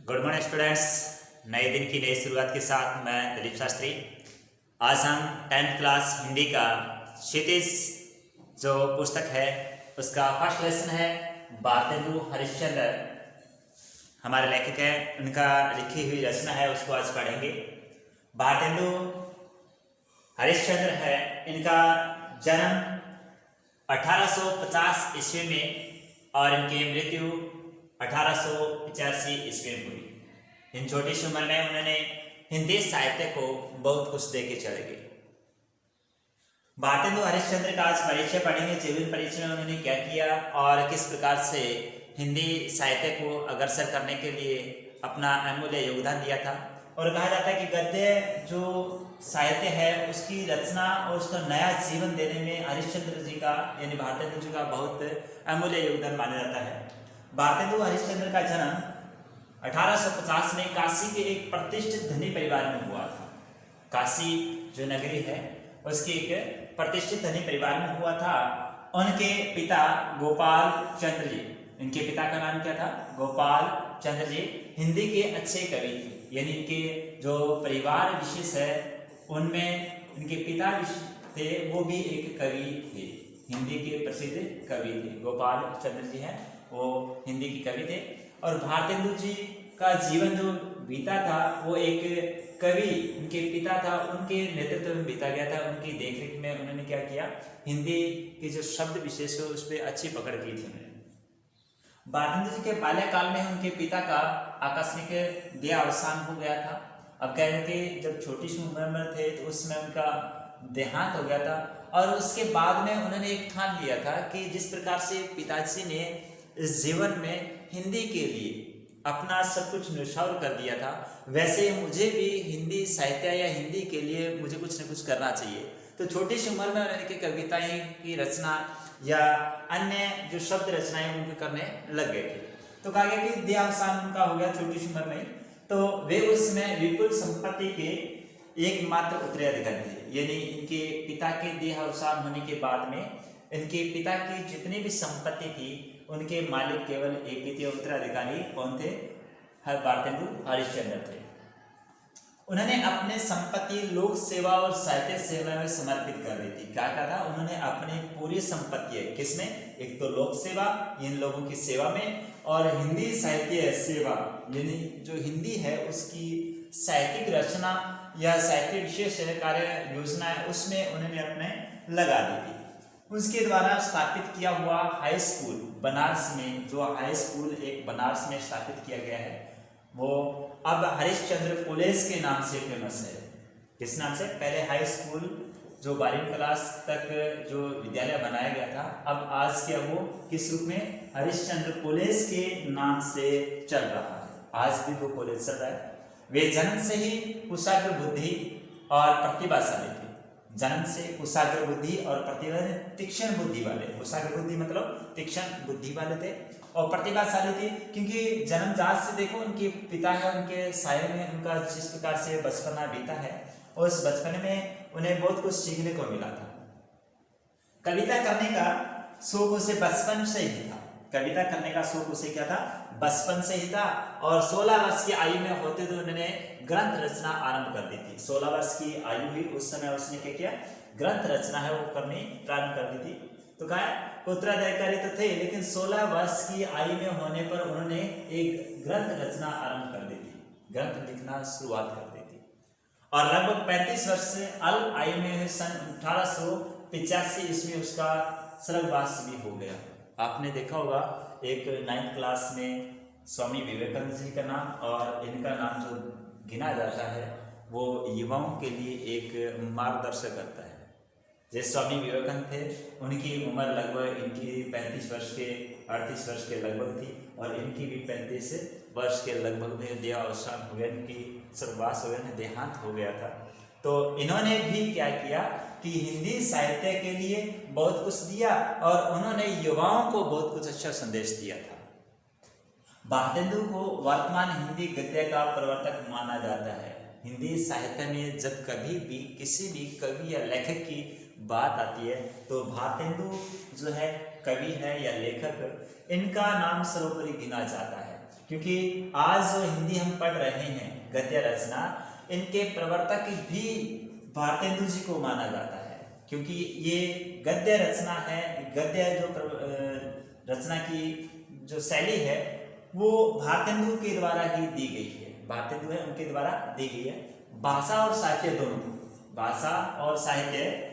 Good morning students. नए दिन की नई शुरुआत के साथ मैं दिलीप शास्त्री। आज हम 10th क्लास हिंदी का क्षितिज जो पुस्तक है उसका फर्स्ट लेसन है भारतेंदु हरिश्चंद्र। हमारे लेखक है, उनका लिखी हुई रचना है, उसको आज पढ़ेंगे। भारतेंदु हरिश्चंद्र है, इनका जन्म 1850 ईस्वी में और इनकी मृत्यु 1885 ईस्वी में हुई। इन छोटी सी उम्र में उन्होंने हिंदी साहित्य को बहुत कुछ दे के चले गए। भारतेंदु हरिश्चंद्र का आज परिचय पढ़ेंगे। जीवन परिचय में उन्होंने क्या किया और किस प्रकार से हिंदी साहित्य को अग्रसर करने के लिए अपना अमूल्य योगदान दिया था। और कहा जाता है कि गद्य जो साहित्य है उसकी रचना और उसका नया जीवन देने में हरिश्चंद्र जी का यानी भारतेंदु जी का बहुत अमूल्य योगदान माना जाता है। भारतेंदु हरिश्चंद्र का जन्म 1850 में काशी के एक प्रतिष्ठित धनी परिवार में हुआ था। काशी जो नगरी है उसके एक प्रतिष्ठित धनी परिवार में हुआ था। उनके पिता गोपाल चंद्र जी, इनके पिता का नाम क्या था? गोपाल चंद्र जी हिंदी के अच्छे कवि थे। यानी इनके जो परिवार विशेष है उनमें इनके पिता थे, वो भी एक कवि थे, हिंदी के प्रसिद्ध कवि थे। गोपाल चंद्र जी हैं, वो हिंदी के कवि थे। और भारतेंदु जी का जीवन जो बीता था वो एक कवि उनके पिता था, उनके नेतृत्व में बीता गया था। उनकी देखरेख में उन्होंने क्या किया, हिंदी के जो शब्द विशेष है उस पर अच्छी पकड़ की थी उन्होंने। भारतेंदु जी के बाल्यकाल में उनके पिता का आकस्मिक देहावसान हो गया था। अब कह रहे थे जब छोटी सी उम्र में थे तो उसमें उनका देहांत हो गया था। और उसके बाद में उन्होंने एक ठान लिया था कि जिस प्रकार से पिताजी ने इस जीवन में हिंदी के लिए अपना सब कुछ न्यौछावर कर दिया था, वैसे मुझे भी हिंदी साहित्य या हिंदी के लिए मुझे कुछ न कुछ करना चाहिए। तो छोटी सी उम्र में उन्होंने कविताएं की रचना या अन्य जो शब्द रचनाएं उनके करने लग गए थे। तो कहा गया कि देहावसान उनका हो गया छोटी सी उम्र में। तो वे उसमें विपुल संपत्ति के एकमात्र उत्तराधिकारी थे। यानी इनके पिता के देहावसान होने के बाद में इनके पिता की जितनी भी संपत्ति थी उनके मालिक केवल एक ही थे। उत्तराधिकारी कौन थे? भारतेंदु हरिश्चंद्र थे। उन्होंने अपने संपत्ति लोक सेवा और साहित्य सेवा में समर्पित कर दी थी। क्या कहा था? उन्होंने अपनी पूरी संपत्ति किसमें? एक तो लोक सेवा, इन लोगों की सेवा में, और हिंदी साहित्य सेवा यानी जो हिंदी है उसकी साहित्यिक रचना या साहित्य विशेष कार्य योजना है उसमें उन्होंने अपने लगा दी थी। उसके द्वारा स्थापित किया हुआ हाई स्कूल बनारस में, जो हाई स्कूल एक बनारस में स्थापित किया गया है, वो अब हरिश्चंद्र कॉलेज के नाम से फेमस है। किस नाम से? पहले हाई स्कूल जो 12वीं क्लास तक जो विद्यालय बनाया गया था, अब आज के वो किस रूप में? हरिश्चंद्र कॉलेज के नाम से चल रहा है। आज भी वो कॉलेज चल रहा है। वे जन्म से ही कुशाग्र बुद्धि और प्रतिभाशाली थे। जन्म से कुशाग्र बुद्धि और प्रतिभा तीक्ष्ण बुद्धि वाले, कुशाग्र बुद्धि मतलब तीक्ष्ण बुद्धि वाले थे और प्रतिभाशाली थे। क्योंकि जन्मजात से देखो उनके पिता है, उनके साये में उनका जिस प्रकार से बचपना बीता है और उस बचपन में उन्हें बहुत कुछ सीखने को मिला था। कविता करने का शौक उसे बचपन से ही था। कविता करने का शौक उसे क्या था? बचपन से ही था। और 16 वर्ष की आयु में होते तो उन्होंने ग्रंथ रचना आरंभ कर दी थी। 16 वर्ष की आयु हुई उस समय उसने क्या किया? ग्रंथ रचना है वो करनी प्रारंभ कर दी थी। तो कहा उत्तराधिकारी तो थे, लेकिन 16 वर्ष की आयु में होने पर उन्होंने एक ग्रंथ रचना आरंभ कर दी थी, ग्रंथ लिखना शुरुआत कर दी थी। और लगभग 35 वर्ष से अल्प आयु में सन 1885 ईस्वी उसका स्वर्गवास भी हो गया। आपने देखा होगा एक 9th क्लास में स्वामी विवेकानंद जी का नाम और इनका नाम जो गिना जाता है वो युवाओं के लिए एक मार्गदर्शक करता है। जैसे स्वामी विवेकानंद थे, उनकी उम्र लगभग इनकी 35 वर्ष के 38 वर्ष के लगभग थी और इनकी भी 35 वर्ष के लगभग में देहावसान हो गया, इनकी स्वर्गवास हो गया, देहांत हो गया था। तो इन्होंने भी क्या किया कि हिंदी साहित्य के लिए बहुत कुछ दिया और उन्होंने युवाओं को बहुत कुछ अच्छा संदेश दिया था। भारतेंदु को वर्तमान हिंदी गद्य का प्रवर्तक माना जाता है। हिंदी साहित्य में जब कभी भी किसी भी कवि या लेखक की बात आती है तो भारतेंदु जो है कवि है या लेखक, इनका नाम सर्वोपरि गिना जाता है। क्योंकि आज जो हिंदी हम पढ़ रहे हैं गद्य रचना, इनके प्रवर्तक भी भारतेंदु जी को माना जाता है, क्योंकि ये गद्य रचना है। गद्य जो रचना की जो शैली है वो भारतेंदु के द्वारा ही दी गई है, भारतेंदु है उनके द्वारा दी गई है। भाषा और साहित्य दोनों, भाषा और साहित्य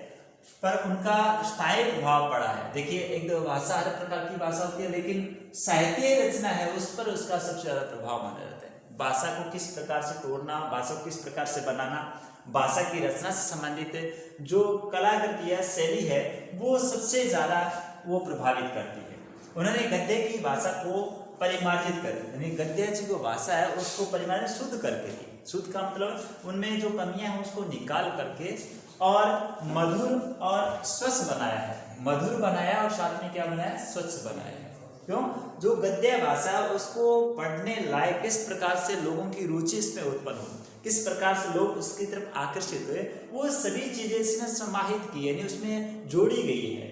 पर उनका स्थायी प्रभाव पड़ा है। देखिए, एक दो भाषा हर प्रकार की भाषा होती है, लेकिन साहित्य रचना है उस पर उसका सबसे ज्यादा प्रभाव माना जाता है। भाषा को किस प्रकार से तोड़ना, भाषा को किस प्रकार से बनाना, भाषा की रचना से संबंधित जो कलाकृति है, शैली है, वो सबसे ज्यादा वो प्रभावित करती है। उन्होंने गद्य की भाषा को परिमार्जित कर, यानी गद्य की जो भाषा है उसको परिमार्जित शुद्ध करके दी। शुद्ध का मतलब उनमें जो कमियां हैं उसको निकाल करके और मधुर और स्वच्छ बनाया है। मधुर बनाया और साथ में क्या बनाया, स्वच्छ बनाया है। क्यों? जो गद्य भाषा है उसको पढ़ने लायक किस प्रकार से लोगों की रुचि इसमें उत्पन्न हो, किस प्रकार से लोग उसकी तरफ आकर्षित हुए, वो सभी चीजें इसमें समाहित की, यानी उसमें जोड़ी गई है।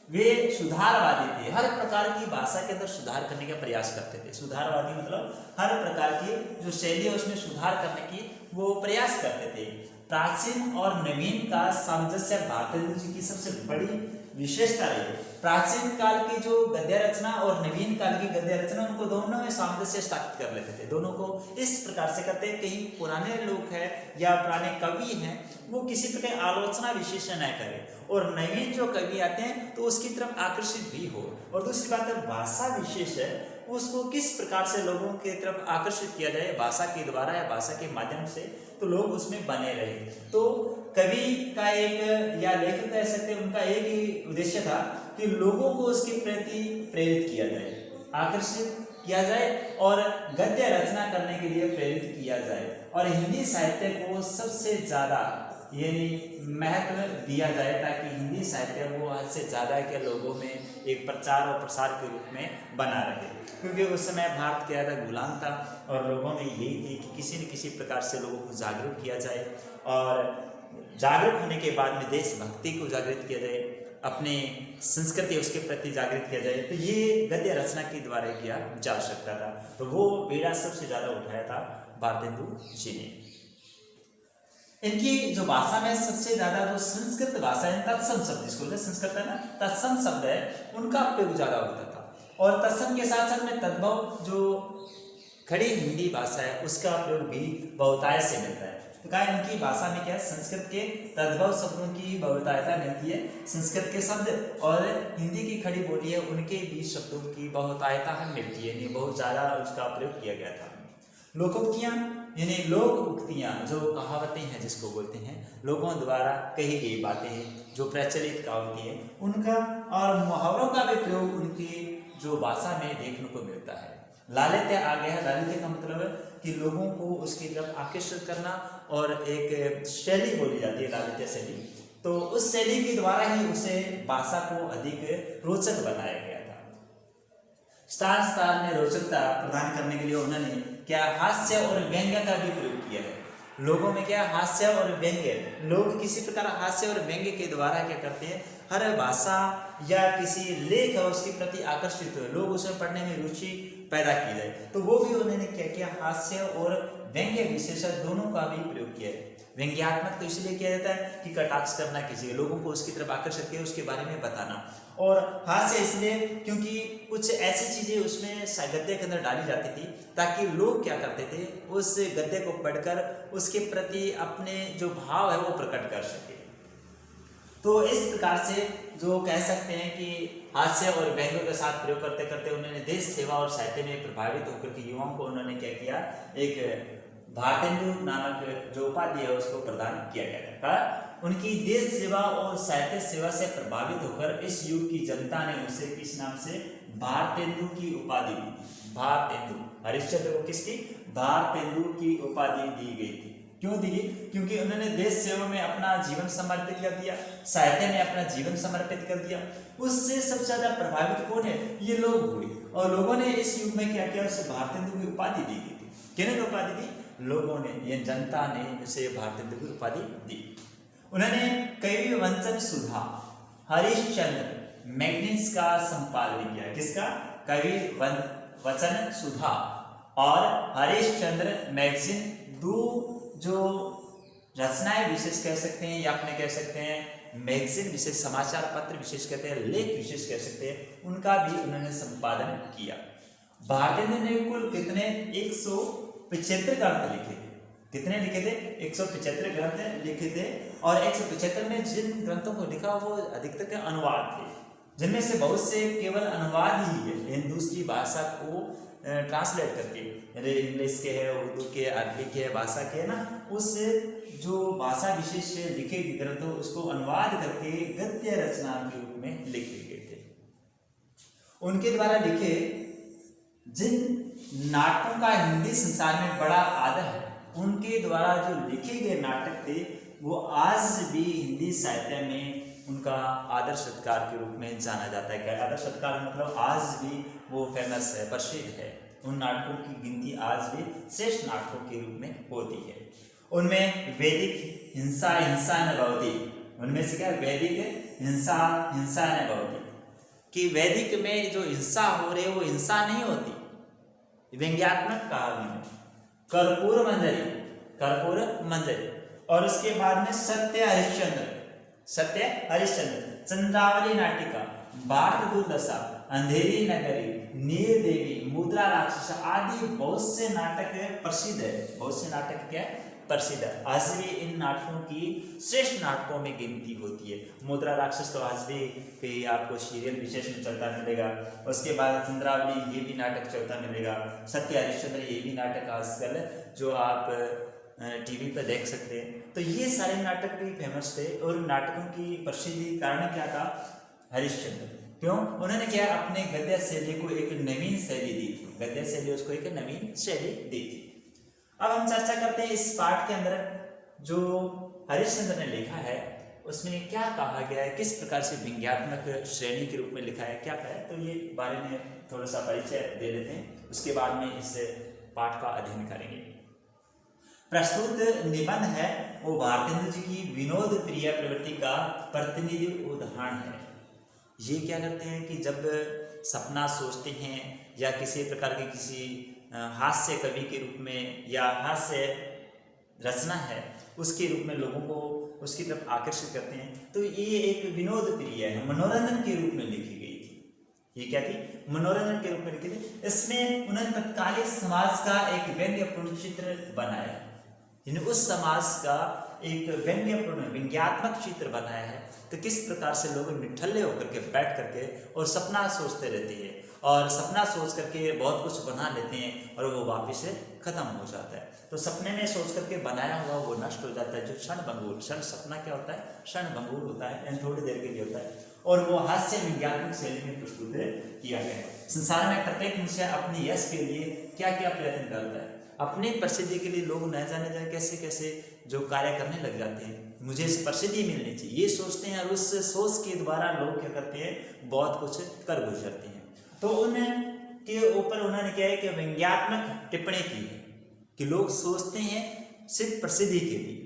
वे सुधारवादी थे, हर प्रकार की भाषा के अंदर सुधार करने का प्रयास करते थे। सुधारवादी मतलब हर प्रकार की जो शैली है उसमें सुधार करने की वो प्रयास करते थे। प्राचीन और नवीन का सामंजस्य भारतेंदु जी की सबसे बड़ी विशेषता रही। प्राचीन काल की जो गद्य रचना और नवीन काल की गद्य रचना, उनको दोनों में सामंजस्य स्थापित कर लेते थे। दोनों को इस प्रकार से करते, कहीं पुराने लोग हैं या पुराने कवि हैं वो किसी प्रकार आलोचना विशेष न करें और नवीन जो कवि आते हैं तो उसकी तरफ आकर्षित भी हो। और दूसरी बात है, भाषा विशेष है उसको किस प्रकार से लोगों की तरफ आकर्षित किया जाए भाषा के द्वारा या भाषा के माध्यम से, तो लोग उसमें बने रहे। तो कवि का एक या लेखक कह सकते हैं, उनका एक ही उद्देश्य था कि लोगों को उसके प्रति प्रेरित किया जाए, आकर्षित किया जाए और गद्य रचना करने के लिए प्रेरित किया जाए और हिंदी साहित्य को सबसे ज्यादा यानी महत्व दिया जाए, ताकि हिंदी साहित्य वो हद से ज़्यादा के लोगों में एक प्रचार और प्रसार के रूप में बना रहे। क्योंकि उस समय भारत क्या था, गुलाम था और लोगों में यही थी कि किसी न किसी प्रकार से लोगों को जागरूक किया जाए और जागरूक होने के बाद में देशभक्ति को जागृत किया जाए, अपने संस्कृति उसके प्रति जागृत किया जाए। तो ये गद्य रचना के द्वारा किया जा सकता था। तो वो बेड़ा सबसे ज़्यादा उठाया था भारतेंदु जी ने। इनकी जो भाषा में सबसे ज्यादा जो संस्कृत भाषा है, तत्सम शब्द जिसको बोलते हैं, संस्कृत है ना, तत्सम शब्द है, उनका प्रयोग ज्यादा होता था। और तत्सम के साथ साथ में तद्भव जो खड़ी हिंदी भाषा है उसका प्रयोग भी बहुतायत से मिलता है। तो क्या इनकी भाषा में क्या है, संस्कृत के तद्भव शब्दों की बहुतायता मिलती है। संस्कृत के शब्द और हिंदी की खड़ी बोली है उनके बीच शब्दों की बहुतायता मिलती है, नहीं बहुत ज्यादा उसका प्रयोग किया गया था। लोकोक्तियां यानी लोक उक्तियां, जो कहावतें हैं जिसको बोलते हैं, लोगों द्वारा कही गई बातें हैं जो प्रचलित कहावतें हैं, उनका और मुहावरों का भी प्रयोग उनकी जो भाषा में देखने को मिलता है। लालित्य आ गया है। लालित्य का मतलब है कि लोगों को उसकी तरफ आकर्षित करना और एक शैली बोली जाती है लालित्य शैली। तो उस शैली के द्वारा ही उसे भाषा को अधिक रोचक बनाया गया था। स्थान स्थान में रोचकता प्रदान करने के लिए उन्होंने क्या हास्य और व्यंग्य का भी प्रयोग किया है। लोगों में क्या हास्य और व्यंग्य, लोग किसी प्रकार हास्य और व्यंग्य के द्वारा क्या करते हैं, हर भाषा या किसी लेख है उसके प्रति आकर्षित हुए, लोग उसे पढ़ने में रुचि पैदा की जाए, तो वो भी उन्होंने क्या किया, हास्य और व्यंग्य विशेषण दोनों का भी प्रयोग किया है। व्यंग्यात्मक तो इसलिए किया जाता है कि कटाक्ष करना, किसी लोगों को उसकी तरफ आकर्षित किया उसके बारे में बताना, और हास्य इसलिए क्योंकि कुछ ऐसी चीजें उसमें गद्य के अंदर डाली जाती थी ताकि लोग क्या करते थे, उस गद्य को पढ़कर उसके प्रति अपने जो भाव है वो प्रकट कर सके। तो इस प्रकार से जो कह सकते हैं कि हास्य और व्यंग्य के साथ प्रयोग करते करते उन्होंने देश सेवा और साहित्य में प्रभावित होकर के युवाओं को उन्होंने क्या किया, एक भारतेंदु नामक जो उपाधि है उसको प्रदान किया गया था। उनकी देश सेवा और साहित्य सेवा से प्रभावित होकर इस युग की जनता ने उसे किस नाम से, भारतेंदु की उपाधि दी। भारतेंदु, हरिश्चंद्र को किसकी, भारतेंदु की उपाधि दी गई थी। क्यों दी गई? क्योंकि उन्होंने देश सेवा में अपना जीवन समर्पित कर दिया, साहित्य में अपना जीवन समर्पित कर दिया। उससे सबसे ज्यादा प्रभावित कौन है, ये लोग हुए, और लोगों ने इस युग में क्या किया, उसे भारतेंदु की उपाधि दी गई थी। किन्होंने उपाधि दी? लोगों ने, ये जनता ने उसे भारतेंदु की उपाधि दी। उन्होंने कवि वंचन सुधा, हरिश्चंद्र मैगजीन्स का संपादन किया। किसका? कवि वचन सुधा और हरिश्चंद्र मैगजीन, दो जो रचनाएं विशेष कह सकते हैं या अपने कह सकते हैं मैगजीन विशेष, समाचार पत्र विशेष कहते हैं, लेख विशेष कह सकते हैं, उनका भी उन्होंने संपादन किया। भारतेंदु ने कुल कितने 175 ग्रंथ लिखे थे। कितने लिखे थे? 175 ग्रंथ लिखे थे। और 175 में जिन ग्रंथों को लिखा वो अधिकतर के अनुवाद थे, जिनमें से बहुत से केवल अनुवाद ही है, दूसरी भाषा को ट्रांसलेट करके, इंग्लिश के है, उर्दू के, अरबी के भाषा के ना, उस जो भाषा विशेष से लिखे गए ग्रंथों उसको अनुवाद करके गद्य रचना के रूप में लिखे गए थे। उनके द्वारा लिखे जिन नाटकों का हिंदी संसार में बड़ा आदर है, उनके द्वारा जो लिखे गए नाटक थे वो आज भी हिंदी साहित्य में उनका आदर सत्कार के रूप में जाना जाता है। क्या आदर सत्कार मतलब आज भी वो फेमस है, प्रसिद्ध है। उन नाटकों की गिनती आज भी श्रेष्ठ नाटकों के रूप में होती है। उनमें वैदिक हिंसा न भवति, उनमें से क्या वैदिक हिंसा न भवति, कि वैदिक में जो हिंसा हो रही है वो हिंसा नहीं होती, व्यंग्यात्मक काव्य, कर्पूर मंजरी। और उसके बाद में सत्य हरिश्चंद्र, चंद्रावली नाटिका, भारत दुर्दशा, अंधेरी नगरी, नील देवी, मुद्रा राक्षस आदि बहुत से नाटक प्रसिद्ध है। बहुत से नाटक क्या प्रसिद्ध है। आज भी इन नाटकों की श्रेष्ठ नाटकों में गिनती होती है। मुद्रा राक्षस तो आज भी कहीं आपको सीरियल विशेष में चलता मिलेगा। उसके बाद चंद्रावली ये भी नाटक चलता मिलेगा। सत्य हरिश्चंद्र ये भी नाटक आजकल जो आप टीवी पर देख सकते हैं। तो ये सारे नाटक भी फेमस थे। और नाटकों की प्रसिद्धि कारण क्या था? हरिश्चंद्र। क्यों? उन्होंने क्या अपने गद्य शैली को एक नवीन शैली दी थी। गद्य शैली उसको एक नवीन शैली दी थी। अब हम चर्चा करते हैं इस पाठ के अंदर जो हरिश्चंद्र ने लिखा है उसमें क्या कहा गया है, किस प्रकार से व्यंग्यात्मक श्रेणी के रूप में लिखा है, क्या है, तो ये बारे में थोड़ा सा परिचय दे लेते हैं। उसके बाद में इस पाठ का अध्ययन करेंगे। प्रस्तुत निबंध है वो भारतेंदु जी की विनोद प्रिय प्रवृत्ति का प्रतिनिधि उदाहरण है। ये क्या करते हैं कि जब सपना सोचते हैं या किसी प्रकार के किसी हास्य कवि के रूप में या हास्य रचना है उसके रूप में लोगों को उसकी तरफ आकर्षित करते हैं, तो ये एक विनोद प्रिय है, मनोरंजन के रूप में लिखी गई थी। ये क्या थी? मनोरंजन के रूप में लिखी थी। इसमें उन्होंने तत्कालीन समाज का एक व्यंग्यपूर्ण चित्र बनाया, यानी उस समाज का एक व्यंग्यपूर्ण व्यंग्यात्मक चित्र बनाया है। तो किस प्रकार से लोग निठल्ले होकर के बैठ करके और सपना सोचते रहते हैं और सपना सोच करके बहुत कुछ बना लेते हैं और वो वापस से खत्म हो जाता है। तो सपने में सोच करके बनाया हुआ वो नष्ट हो जाता है। जो क्षणभंगुर, सपना क्या होता है? क्षणभंगुर होता है, यानी थोड़ी देर के लिए होता है। और वो हास्य व्यंग्यात्मक शैली में प्रस्तुत किया गया है। संसार में प्रत्येक मनुष्य अपने यश के लिए क्या क्या प्रयत्न करता है, अपनी प्रसिद्धि के लिए लोग न जाने जाए कैसे कैसे जो कार्य करने लग जाते हैं। मुझे इस प्रसिद्धि मिलनी चाहिए ये सोचते हैं और उस सोच के द्वारा लोग क्या करते हैं? बहुत कुछ कर गुजरते हैं। तो उनके ऊपर उन्होंने क्या है कि व्यंग्यात्मक टिप्पणी की है कि लोग सोचते हैं सिर्फ प्रसिद्धि के लिए,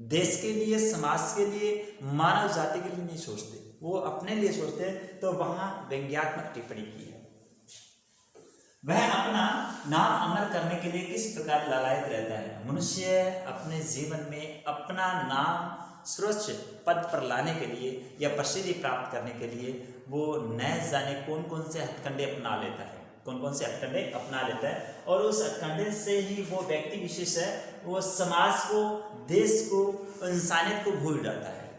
देश के लिए, समाज के लिए, मानव जाति के लिए नहीं सोचते, वो अपने लिए सोचते हैं। तो वहां व्यंग्यात्मक टिप्पणी की है। वह अपना नाम अमर करने के लिए किस प्रकार लालायित रहता है। मनुष्य अपने जीवन में अपना नाम सर्वोच्च पद पर लाने के लिए या प्रसिद्धि प्राप्त करने के लिए वो न जाने कौन कौन से हथकंडे अपना लेता है, कौन कौन से हथकंडे अपना लेता है। और उस हथकंडे से ही वो व्यक्ति विशेष है वो समाज को, देश को, इंसानियत को भूल जाता है।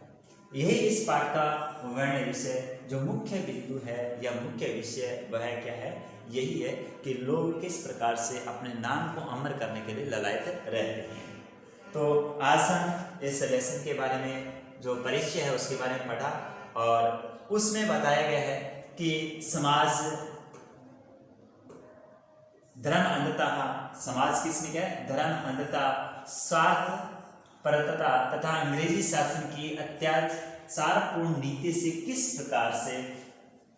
यही इस पाठ का वर्ण विषय जो मुख्य बिंदु है या मुख्य विषय वह क्या है? यही है कि लोग किस प्रकार से अपने नाम को अमर करने के लिए ललायत रहते हैं। तो आज हम इस लेसन के बारे में जो परिचय है उसके बारे में पढ़ा और उसमें बताया गया है कि समाज धर्म अंधता, समाज किसमें क्या है? धर्म अंधता, स्वार्थ परतता तथा अंग्रेजी शासन की अत्याचारपूर्ण नीति से किस प्रकार से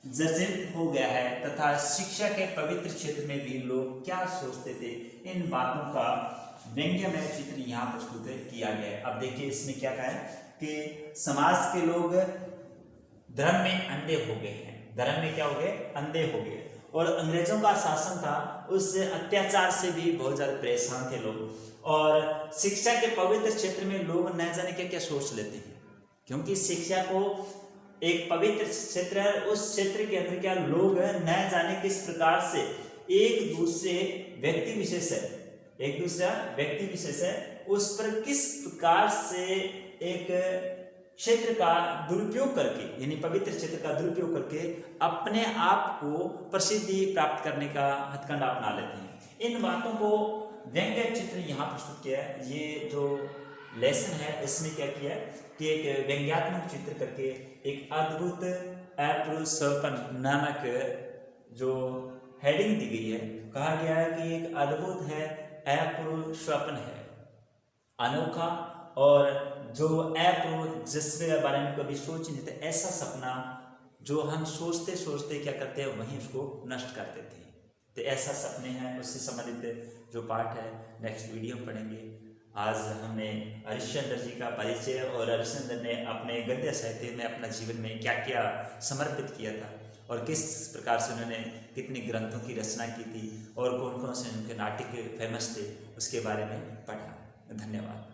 जर्जरित हो गया है तथा शिक्षा के पवित्र क्षेत्र में भी लोग क्या सोचते थे, इन बातों का व्यंग्यमय चित्र यहाँ प्रस्तुत किया गया है। अब देखिए इसमें क्या कहा है कि समाज के लोग धर्म में अंधे हो गए हैं। धर्म में क्या हो गए? अंधे हो गए। और अंग्रेजों का शासन था, उस अत्याचार से भी बहुत ज़्यादा परेशान थे लोग। और शिक्षा के पवित्र क्षेत्र में लोग न जाने क्या क्या सोच लेते हैं, क्योंकि शिक्षा को एक पवित्र क्षेत्र है, उस क्षेत्र के अंदर क्या लोग न जाने किस प्रकार से एक दूसरे व्यक्ति विशेष है उस पर किस प्रकार से एक क्षेत्र का दुरुपयोग करके, यानी पवित्र क्षेत्र का दुरुपयोग करके अपने आप को प्रसिद्धि प्राप्त करने का हथकंडा अपना लेते हैं। इन बातों को व्यंग्य चित्र यहाँ प्रस्तुत किया है। ये जो लेसन है इसमें क्या किया कि एक व्यंग्यात्मक चित्र करके एक अद्भुत अप्रुसपन नामक जो हेडिंग दी गई है, कहा गया है कि एक अद्भुत है, अप्रुसपन है, अनोखा, और जो जिसके बारे में कभी सोच नहीं थे, ऐसा सपना जो हम सोचते सोचते क्या करते हैं वहीं उसको नष्ट कर देते हैं। तो ऐसा सपने हैं, उससे संबंधित जो पाठ है नेक्स्ट वीडियो में पढ़ेंगे। आज हमने हरिश्चंद्र जी का परिचय और हरिश्चंद्र ने अपने गद्य साहित्य में अपना जीवन में क्या क्या समर्पित किया था और किस प्रकार से उन्होंने कितनी ग्रंथों की रचना की थी और कौन कौन से उनके नाटक फेमस थे उसके बारे में पढ़ा। धन्यवाद।